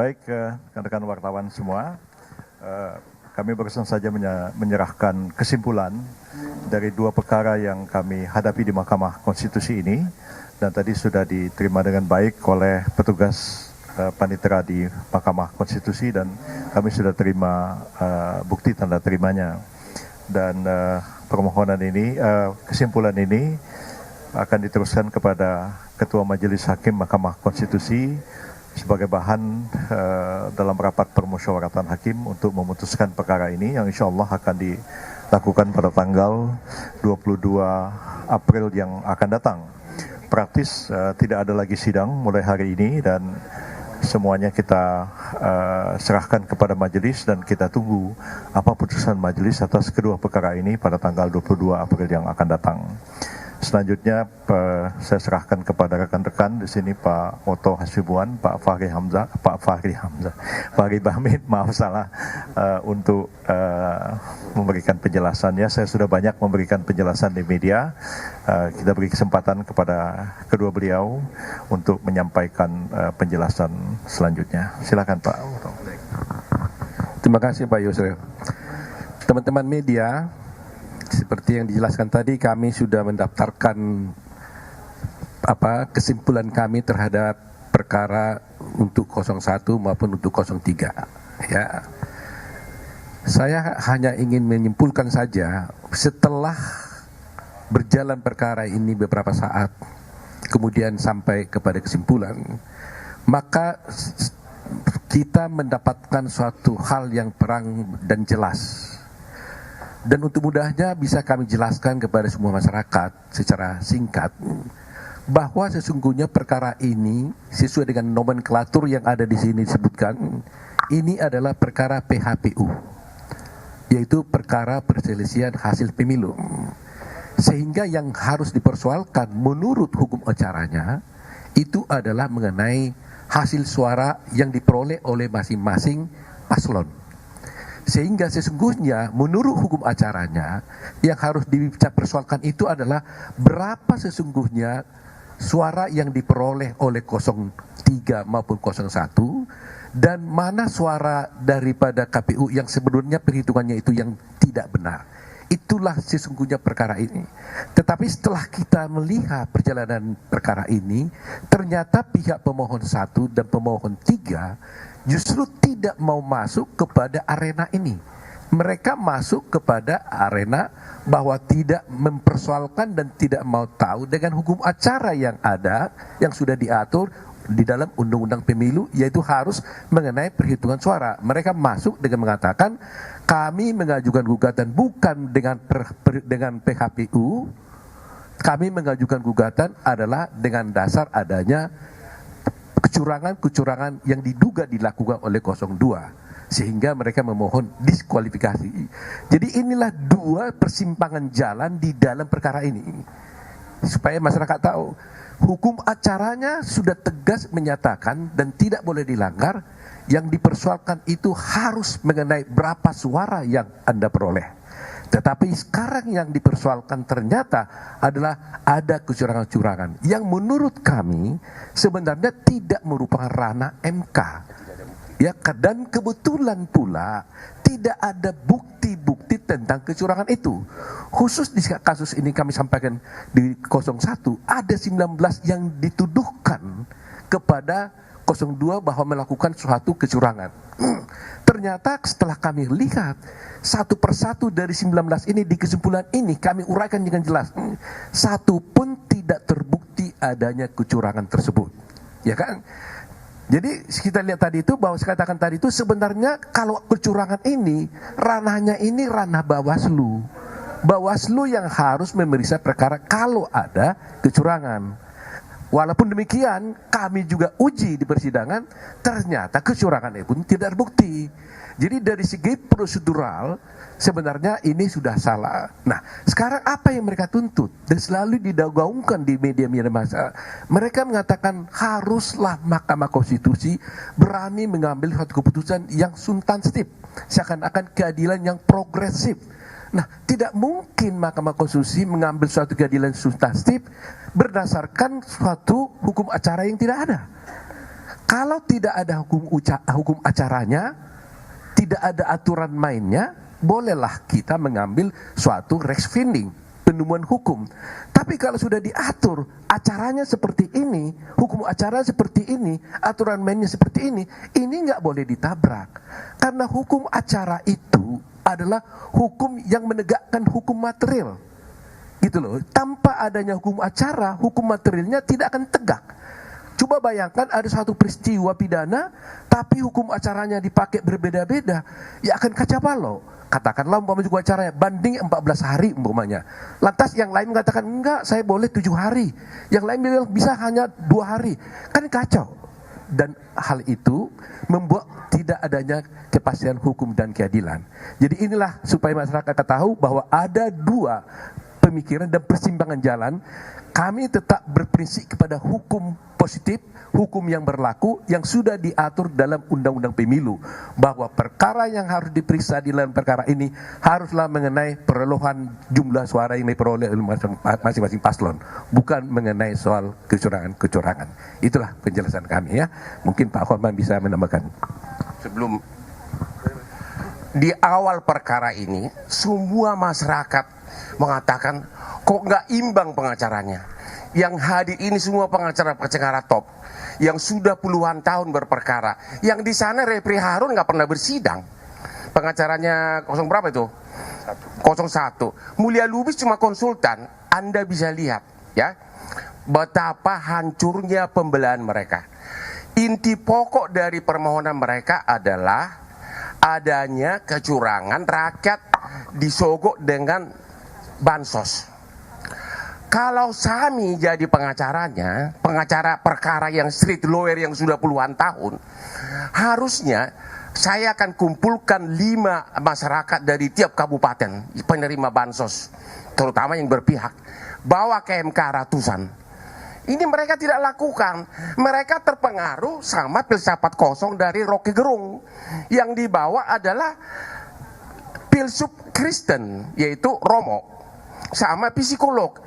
Baik, rekan-rekan wartawan semua, kami barusan saja menyerahkan kesimpulan dari dua perkara yang kami hadapi di Mahkamah Konstitusi ini, dan tadi sudah diterima dengan baik oleh petugas panitera di Mahkamah Konstitusi, dan kami sudah terima bukti tanda terimanya. Dan permohonan ini, kesimpulan ini akan diteruskan kepada Ketua Majelis Hakim Mahkamah Konstitusi sebagai bahan dalam rapat permusyawaratan hakim untuk memutuskan perkara ini yang insya Allah akan dilakukan pada tanggal 22 April yang akan datang. Praktis tidak ada lagi sidang mulai hari ini, dan semuanya kita serahkan kepada majelis, dan kita tunggu apa putusan majelis atas kedua perkara ini pada tanggal 22 April yang akan datang. Selanjutnya saya serahkan kepada rekan-rekan di sini, Pak Oto Hasibuan, Pak Fahri Bahmid, maaf salah, untuk memberikan penjelasannya. Saya sudah banyak memberikan penjelasan di media. Kita beri kesempatan kepada kedua beliau untuk menyampaikan penjelasan selanjutnya. Silakan Pak Oto. Terima kasih Pak Yusril. Teman-teman media, seperti yang dijelaskan tadi, kami sudah mendaftarkan kesimpulan kami terhadap perkara untuk 01 maupun untuk 03. Ya, saya hanya ingin menyimpulkan saja, setelah berjalan perkara ini beberapa saat, kemudian sampai kepada kesimpulan, maka kita mendapatkan suatu hal yang terang dan jelas. Dan untuk mudahnya bisa kami jelaskan kepada semua masyarakat secara singkat bahwa sesungguhnya perkara ini sesuai dengan nomenklatur yang ada di sini disebutkan, ini adalah perkara PHPU, yaitu perkara perselisihan hasil pemilu. Sehingga yang harus dipersoalkan menurut hukum acaranya itu adalah mengenai hasil suara yang diperoleh oleh masing-masing paslon. Sehingga sesungguhnya menurut hukum acaranya yang harus dipersoalkan itu adalah berapa sesungguhnya suara yang diperoleh oleh 03 maupun 01, dan mana suara daripada KPU yang sebenarnya perhitungannya itu yang tidak benar. Itulah sesungguhnya perkara ini. Tetapi setelah kita melihat perjalanan perkara ini, ternyata pihak pemohon 1 dan pemohon 3 justru tidak mau masuk kepada arena ini. Mereka masuk kepada arena bahwa tidak mempersoalkan dan tidak mau tahu dengan hukum acara yang ada, yang sudah diatur di dalam undang-undang pemilu, yaitu harus mengenai perhitungan suara. Mereka masuk dengan mengatakan, kami mengajukan gugatan bukan dengan PHPU, kami mengajukan gugatan adalah dengan dasar adanya kecurangan-kecurangan yang diduga dilakukan oleh 02, sehingga mereka memohon diskualifikasi. Jadi inilah dua persimpangan jalan di dalam perkara ini, supaya masyarakat tahu hukum acaranya sudah tegas menyatakan dan tidak boleh dilanggar. Yang dipersoalkan itu harus mengenai berapa suara yang Anda peroleh. Tetapi sekarang yang dipersoalkan ternyata adalah ada kecurangan-kecurangan yang menurut kami sebenarnya tidak merupakan ranah MK. Ya, dan kebetulan pula tidak ada bukti-bukti tentang kecurangan itu. Khusus di kasus ini kami sampaikan di 01 ada 19 yang dituduhkan kepada 02 bahwa melakukan suatu kecurangan. Ternyata setelah kami lihat satu persatu dari 19 ini, di kesimpulan ini kami uraikan dengan jelas, satu pun tidak terbukti adanya kecurangan tersebut. Ya kan? Jadi kita lihat tadi itu, bahwa saya katakan tadi itu sebenarnya kalau kecurangan ini ranahnya ini ranah Bawaslu. Bawaslu yang harus memeriksa perkara kalau ada kecurangan. Walaupun demikian, kami juga uji di persidangan, ternyata kecurangan itu pun tidak terbukti. Jadi dari segi prosedural, sebenarnya ini sudah salah. Nah, sekarang apa yang mereka tuntut? Dan selalu digaungkan di media-media massa. Mereka mengatakan haruslah Mahkamah Konstitusi berani mengambil suatu keputusan yang substantif, seakan-akan keadilan yang progresif. Nah, tidak mungkin Mahkamah Konstitusi mengambil suatu keadilan substantif berdasarkan suatu hukum acara yang tidak ada. Kalau tidak ada hukum acaranya, tidak ada aturan mainnya, bolehlah kita mengambil suatu res finding, penemuan hukum. Tapi kalau sudah diatur acaranya seperti ini, hukum acara seperti ini, aturan mainnya seperti ini nggak boleh ditabrak. Karena hukum acara itu adalah hukum yang menegakkan hukum material. Gitu loh. Tanpa adanya hukum acara, hukum materialnya tidak akan tegak. Coba bayangkan ada suatu peristiwa pidana, tapi hukum acaranya dipakai berbeda-beda, ya akan kacau balau. Katakanlah umpamanya hukum acaranya banding 14 hari umpamanya. Lantas yang lain mengatakan enggak, saya boleh 7 hari. Yang lain bilang bisa hanya 2 hari. Kan kacau. Dan hal itu membuat tidak adanya kepastian hukum dan keadilan. Jadi inilah supaya masyarakat tahu bahwa ada dua pemikiran dan persimpangan jalan. Kami tetap berprinsip kepada hukum positif, hukum yang berlaku, yang sudah diatur dalam Undang-Undang Pemilu, bahwa perkara yang harus diperiksa di dalam perkara ini haruslah mengenai perolehan jumlah suara yang diperoleh oleh masing-masing paslon, bukan mengenai soal kecurangan. Itulah penjelasan kami ya. Mungkin Pak Horman bisa menambahkan. Sebelum di awal perkara ini, semua masyarakat mengatakan kok nggak imbang pengacaranya. Yang hadir ini semua pengacara-pengacara top yang sudah puluhan tahun berperkara. Yang di sana Repri Harun nggak pernah bersidang. Pengacaranya berapa itu? 01. Mulia Lubis cuma konsultan. Anda bisa lihat ya betapa hancurnya pembelaan mereka. Inti pokok dari permohonan mereka adalah adanya kecurangan, rakyat disogok dengan bansos. Kalau Sami jadi pengacaranya, pengacara perkara yang street lawyer yang sudah puluhan tahun, harusnya saya akan kumpulkan 5 masyarakat dari tiap kabupaten penerima bansos, terutama yang berpihak, bawa ke MK ratusan. Ini mereka tidak lakukan. Mereka terpengaruh sama filsafat kosong dari Rocky Gerung. Yang dibawa adalah filsuf Kristen, yaitu Romo, sama psikolog.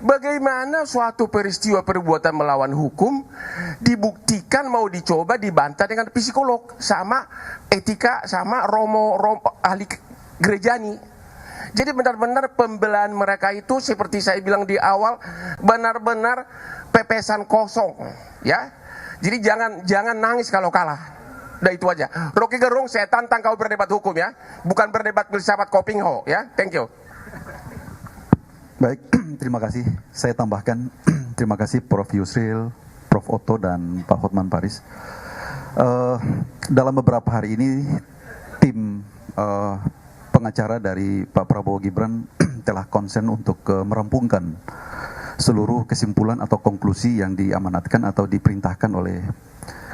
Bagaimana suatu peristiwa perbuatan melawan hukum dibuktikan mau dicoba dibantah dengan psikolog sama etika sama Romo ahli gerejani. Jadi benar-benar pembelaan mereka itu seperti saya bilang di awal benar-benar pepesan kosong ya. Jadi jangan nangis kalau kalah. Udah itu aja. Rocky Gerung, saya tantang kau berdebat hukum ya, bukan berdebat filsafat Kopingho ya. Thank you. Baik, terima kasih. Saya tambahkan, terima kasih Prof. Yusril, Prof. Otto, dan Pak Hotman Paris. Dalam beberapa hari ini, tim pengacara dari Pak Prabowo Gibran telah konsen untuk merampungkan seluruh kesimpulan atau konklusi yang diamanatkan atau diperintahkan oleh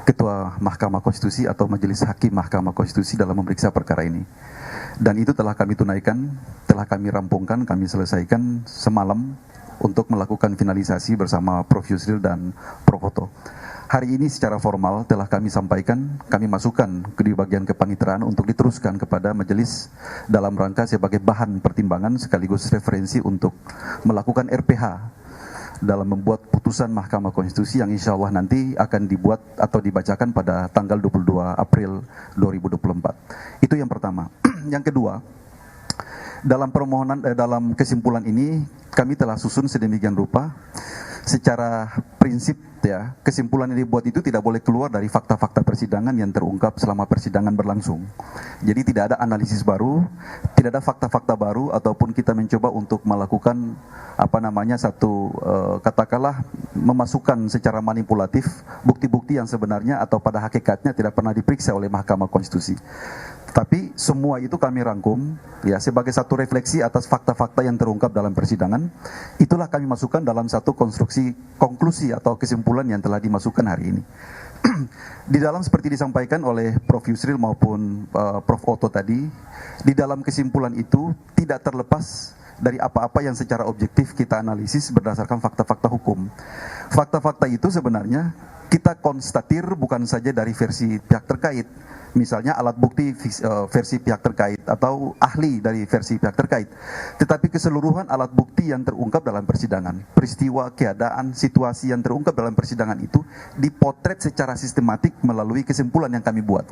Ketua Mahkamah Konstitusi atau Majelis Hakim Mahkamah Konstitusi dalam memeriksa perkara ini. Dan itu telah kami tunaikan, telah kami rampungkan, kami selesaikan semalam untuk melakukan finalisasi bersama Prof. Yusril dan Prof. Otto. Hari ini secara formal telah kami sampaikan, kami masukkan di bagian kepanitraan untuk diteruskan kepada majelis dalam rangka sebagai bahan pertimbangan sekaligus referensi untuk melakukan RPH dalam membuat putusan Mahkamah Konstitusi yang insya Allah nanti akan dibuat atau dibacakan pada tanggal 22 April 2024. Itu yang pertama. Yang kedua, dalam permohonan dalam kesimpulan ini kami telah susun sedemikian rupa secara prinsip ya, kesimpulan yang dibuat itu tidak boleh keluar dari fakta-fakta persidangan yang terungkap selama persidangan berlangsung. Jadi tidak ada analisis baru, tidak ada fakta-fakta baru, ataupun kita mencoba untuk melakukan satu katakanlah memasukkan secara manipulatif bukti-bukti yang sebenarnya atau pada hakikatnya tidak pernah diperiksa oleh Mahkamah Konstitusi. Tapi semua itu kami rangkum ya sebagai satu refleksi atas fakta-fakta yang terungkap dalam persidangan. Itulah kami masukkan dalam satu konstruksi konklusi atau kesimpulan yang telah dimasukkan hari ini. Di dalam seperti disampaikan oleh Prof. Yusril maupun Prof. Otto tadi, di dalam kesimpulan itu tidak terlepas dari apa-apa yang secara objektif kita analisis berdasarkan fakta-fakta hukum. Fakta-fakta itu sebenarnya kita konstatir bukan saja dari versi pihak terkait, misalnya alat bukti versi pihak terkait atau ahli dari versi pihak terkait, tetapi keseluruhan alat bukti yang terungkap dalam persidangan, peristiwa, keadaan, situasi yang terungkap dalam persidangan itu dipotret secara sistematik melalui kesimpulan yang kami buat.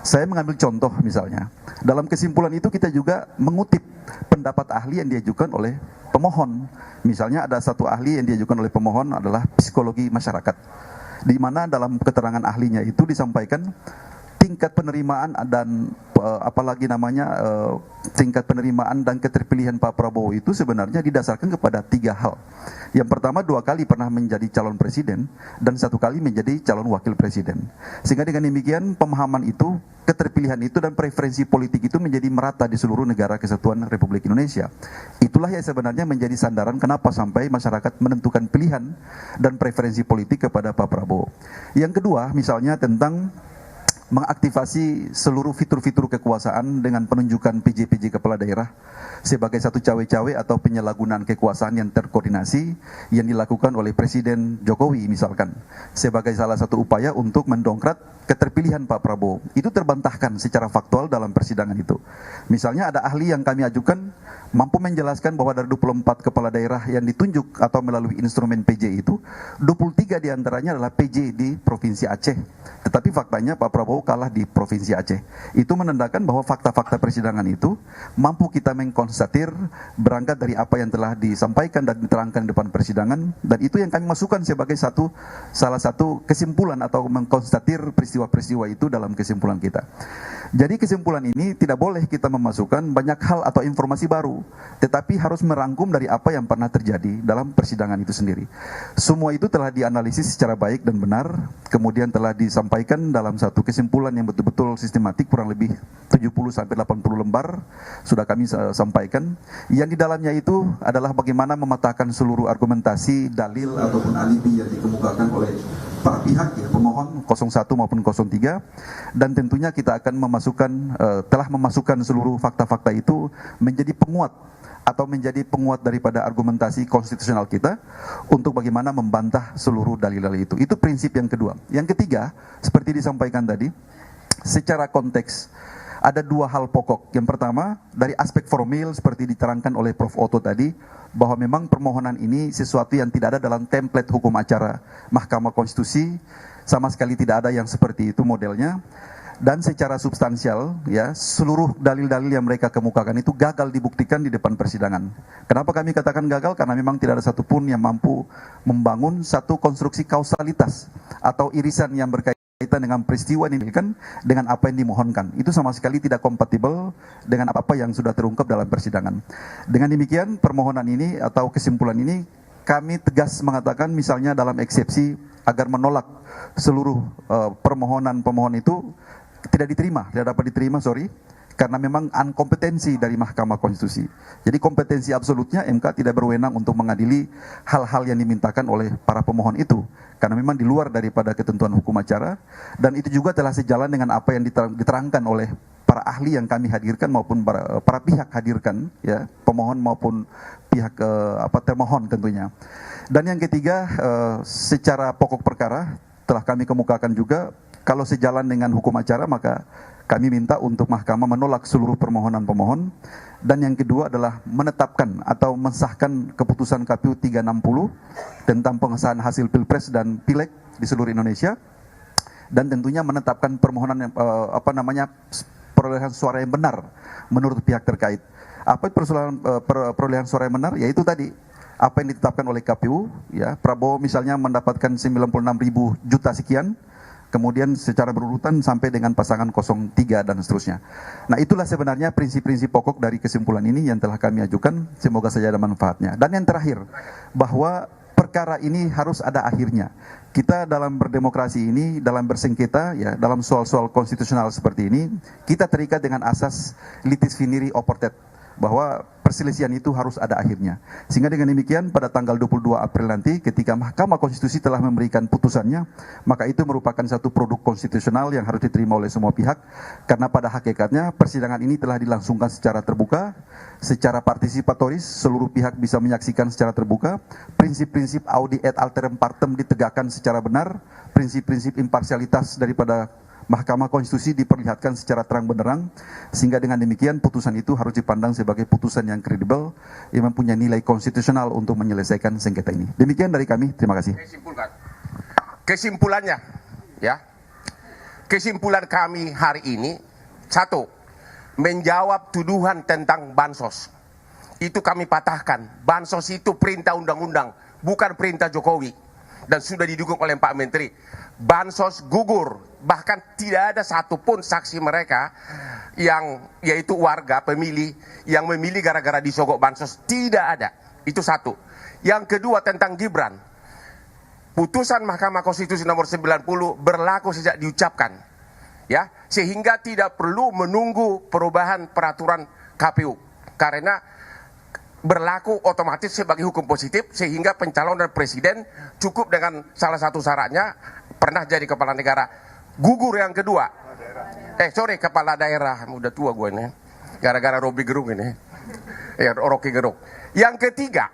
Saya mengambil contoh misalnya, dalam kesimpulan itu kita juga mengutip pendapat ahli yang diajukan oleh pemohon. Misalnya ada satu ahli yang diajukan oleh pemohon adalah psikologi masyarakat, di mana dalam keterangan ahlinya itu disampaikan tingkat penerimaan dan tingkat penerimaan dan keterpilihan Pak Prabowo itu sebenarnya didasarkan kepada 3 hal. Yang pertama, 2 kali pernah menjadi calon presiden dan 1 kali menjadi calon wakil presiden. Sehingga dengan demikian pemahaman itu, keterpilihan itu dan preferensi politik itu menjadi merata di seluruh negara kesatuan Republik Indonesia. Itulah yang sebenarnya menjadi sandaran kenapa sampai masyarakat menentukan pilihan dan preferensi politik kepada Pak Prabowo. Yang kedua, misalnya tentang mengaktifasi seluruh fitur-fitur kekuasaan dengan penunjukan PJ-PJ kepala daerah sebagai satu cawe-cawe atau penyalahgunaan kekuasaan yang terkoordinasi yang dilakukan oleh Presiden Jokowi misalkan sebagai salah satu upaya untuk mendongkrak keterpilihan Pak Prabowo. Itu terbantahkan secara faktual dalam persidangan itu. Misalnya ada ahli yang kami ajukan mampu menjelaskan bahwa dari 24 kepala daerah yang ditunjuk atau melalui instrumen PJ itu 23 diantaranya adalah PJ di Provinsi Aceh. Tetapi faktanya Pak Prabowo kalah di Provinsi Aceh. Itu menandakan bahwa fakta-fakta persidangan itu mampu kita mengkonstatir berangkat dari apa yang telah disampaikan dan diterangkan di depan persidangan, dan itu yang kami masukkan sebagai salah satu kesimpulan atau mengkonstatir peristiwa-peristiwa itu dalam kesimpulan kita. Jadi kesimpulan ini tidak boleh kita memasukkan banyak hal atau informasi baru, tetapi harus merangkum dari apa yang pernah terjadi dalam persidangan itu sendiri. Semua itu telah dianalisis secara baik dan benar, kemudian telah disampaikan dalam satu kesimpulan yang betul-betul sistematik, kurang lebih 70-80 lembar sudah kami sampaikan. Yang di dalamnya itu adalah bagaimana mematahkan seluruh argumentasi, dalil ataupun alibi yang dikemukakan oleh para pihak, ya, pemohon 01 maupun 03, dan tentunya kita akan telah memasukkan seluruh fakta-fakta itu menjadi penguat atau menjadi penguat daripada argumentasi konstitusional kita untuk bagaimana membantah seluruh dalil-dalil itu. Itu prinsip yang kedua. Yang ketiga, seperti disampaikan tadi, secara konteks ada 2 hal pokok. Yang pertama, dari aspek formil seperti diterangkan oleh Prof. Otto tadi, bahwa memang permohonan ini sesuatu yang tidak ada dalam template hukum acara Mahkamah Konstitusi, sama sekali tidak ada yang seperti itu modelnya. Dan secara substansial, ya, seluruh dalil-dalil yang mereka kemukakan itu gagal dibuktikan di depan persidangan. Kenapa kami katakan gagal? Karena memang tidak ada satupun yang mampu membangun satu konstruksi kausalitas atau irisan yang berkaitan dengan peristiwa ini kan dengan apa yang dimohonkan. Itu sama sekali tidak kompatibel dengan apa-apa yang sudah terungkap dalam persidangan. Dengan demikian, permohonan ini atau kesimpulan ini kami tegas mengatakan misalnya dalam eksepsi agar menolak seluruh permohonan pemohon itu tidak dapat diterima, karena memang inkompetensi dari Mahkamah Konstitusi. Jadi kompetensi absolutnya MK tidak berwenang untuk mengadili hal-hal yang dimintakan oleh para pemohon itu, karena memang di luar daripada ketentuan hukum acara, dan itu juga telah sejalan dengan apa yang diterangkan oleh para ahli yang kami hadirkan maupun para pihak hadirkan, ya, pemohon maupun pihak termohon tentunya. Dan yang ketiga, secara pokok perkara telah kami kemukakan juga, kalau sejalan dengan hukum acara maka kami minta untuk mahkamah menolak seluruh permohonan pemohon. Dan yang kedua adalah menetapkan atau mensahkan keputusan KPU 360 tentang pengesahan hasil Pilpres dan Pileg di seluruh Indonesia, dan tentunya menetapkan permohonan perolehan suara yang benar menurut pihak terkait. Apa perolehan suara yang benar? Yaitu tadi apa yang ditetapkan oleh KPU, ya, Prabowo misalnya mendapatkan 96.000 juta sekian, kemudian secara berurutan sampai dengan pasangan 03 dan seterusnya. Nah, itulah sebenarnya prinsip-prinsip pokok dari kesimpulan ini yang telah kami ajukan, semoga saja ada manfaatnya. Dan yang terakhir, bahwa perkara ini harus ada akhirnya. Kita dalam berdemokrasi ini, dalam bersengketa, ya, dalam soal-soal konstitusional seperti ini, kita terikat dengan asas litis finiri oportet, bahwa perselisihan itu harus ada akhirnya. Sehingga dengan demikian pada tanggal 22 April nanti ketika Mahkamah Konstitusi telah memberikan putusannya, maka itu merupakan satu produk konstitusional yang harus diterima oleh semua pihak, karena pada hakikatnya persidangan ini telah dilangsungkan secara terbuka, secara partisipatoris, seluruh pihak bisa menyaksikan secara terbuka, prinsip-prinsip audi et alteram partem ditegakkan secara benar, prinsip-prinsip imparsialitas daripada Mahkamah Konstitusi diperlihatkan secara terang benderang, sehingga dengan demikian putusan itu harus dipandang sebagai putusan yang kredibel, yang mempunyai nilai konstitusional untuk menyelesaikan sengketa ini. Demikian dari kami, terima kasih. Kesimpulannya, ya, kesimpulan kami hari ini, satu, menjawab tuduhan tentang bansos. Itu kami patahkan. Bansos itu perintah undang-undang, bukan perintah Jokowi, dan sudah didukung oleh Pak Menteri. Bansos gugur, bahkan tidak ada satupun saksi mereka yang yaitu warga pemilih yang memilih gara-gara disogok bansos, tidak ada. Itu satu. Yang kedua tentang Gibran, putusan Mahkamah Konstitusi nomor 90 berlaku sejak diucapkan, ya, sehingga tidak perlu menunggu perubahan peraturan KPU karena berlaku otomatis sebagai hukum positif, sehingga pencalonan presiden cukup dengan salah satu syaratnya pernah jadi kepala negara. Gugur yang kedua, kepala daerah, udah tua gue ini, gara-gara Robi Gerung ini, Rocky Gerung. Yang ketiga,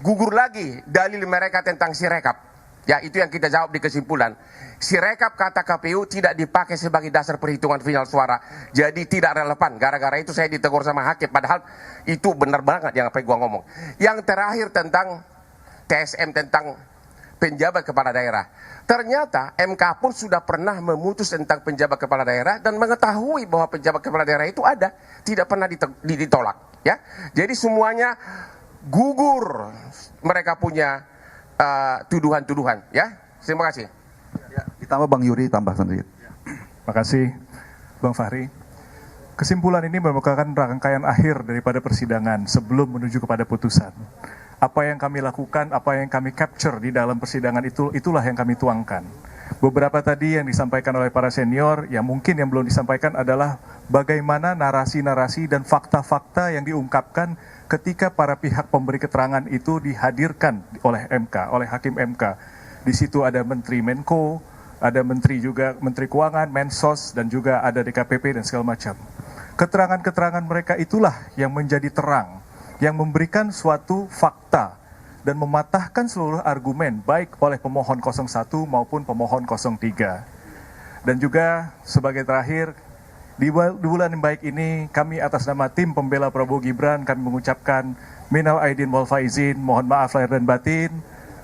gugur lagi dalil mereka tentang Sirekap. Ya, itu yang kita jawab di kesimpulan. Sirekap kata KPU tidak dipakai sebagai dasar perhitungan final suara, jadi tidak relevan. Gara-gara itu saya ditegur sama hakim, padahal itu benar banget yang apa yang gua ngomong. Yang terakhir tentang TSM, tentang penjabat kepala daerah. Ternyata MK pun sudah pernah memutus tentang penjabat kepala daerah dan mengetahui bahwa penjabat kepala daerah itu ada, tidak pernah ditolak. Ya, jadi semuanya gugur, mereka punya tuduhan-tuduhan. Ya, terima kasih. Ya, ditambah Bang Yuri, tambah sendiri. Terima kasih Bang Fahri. Kesimpulan ini merupakan rangkaian akhir daripada persidangan sebelum menuju kepada putusan. Apa yang kami lakukan, apa yang kami capture di dalam persidangan itulah yang kami tuangkan. Beberapa tadi yang disampaikan oleh para senior, yang mungkin yang belum disampaikan adalah bagaimana narasi-narasi dan fakta-fakta yang diungkapkan ketika para pihak pemberi keterangan itu dihadirkan oleh MK, oleh Hakim MK. Di situ ada Menteri Menko, ada Menteri juga, Menteri Keuangan, Mensos, dan juga ada DKPP dan segala macam. Keterangan-keterangan mereka itulah yang menjadi terang, yang memberikan suatu fakta dan mematahkan seluruh argumen baik oleh pemohon 01 maupun pemohon 03. Dan juga sebagai terakhir, di bulan yang baik ini kami atas nama tim pembela Prabowo Gibran kami mengucapkan minal aidin wal faizin, mohon maaf lahir dan batin.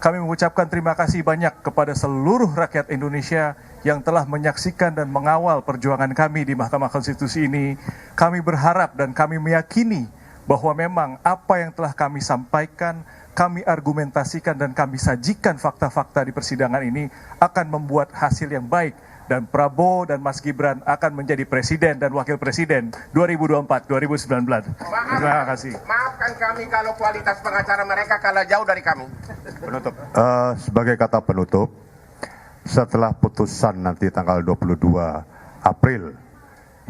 Kami mengucapkan terima kasih banyak kepada seluruh rakyat Indonesia yang telah menyaksikan dan mengawal perjuangan kami di Mahkamah Konstitusi ini. Kami berharap dan kami meyakini bahwa memang apa yang telah kami sampaikan, kami argumentasikan dan kami sajikan fakta-fakta di persidangan ini akan membuat hasil yang baik, dan Prabowo dan Mas Gibran akan menjadi presiden dan wakil presiden 2024-2019. Terima kasih. Maafkan kami kalau kualitas pengacara mereka kalah jauh dari kami. Penutup. Sebagai kata penutup, setelah putusan nanti tanggal 22 April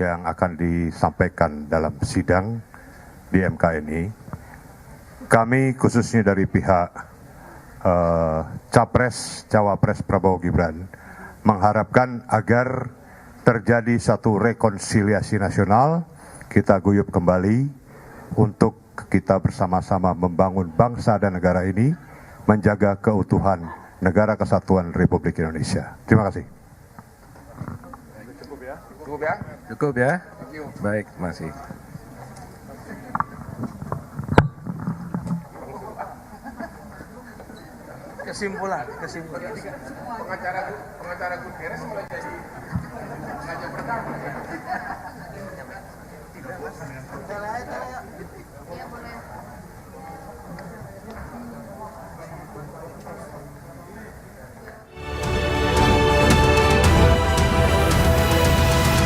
yang akan disampaikan dalam sidang di MK ini, kami khususnya dari pihak Capres, Cawapres Prabowo Gibran mengharapkan agar terjadi satu rekonsiliasi nasional, kita guyup kembali untuk kita bersama-sama membangun bangsa dan negara ini, menjaga keutuhan negara kesatuan Republik Indonesia. Terima kasih. Cukup ya? Cukup ya? Baik, masih. Kesimpulan. Pengacara Gutierrez mulai jadi pengacara pertama.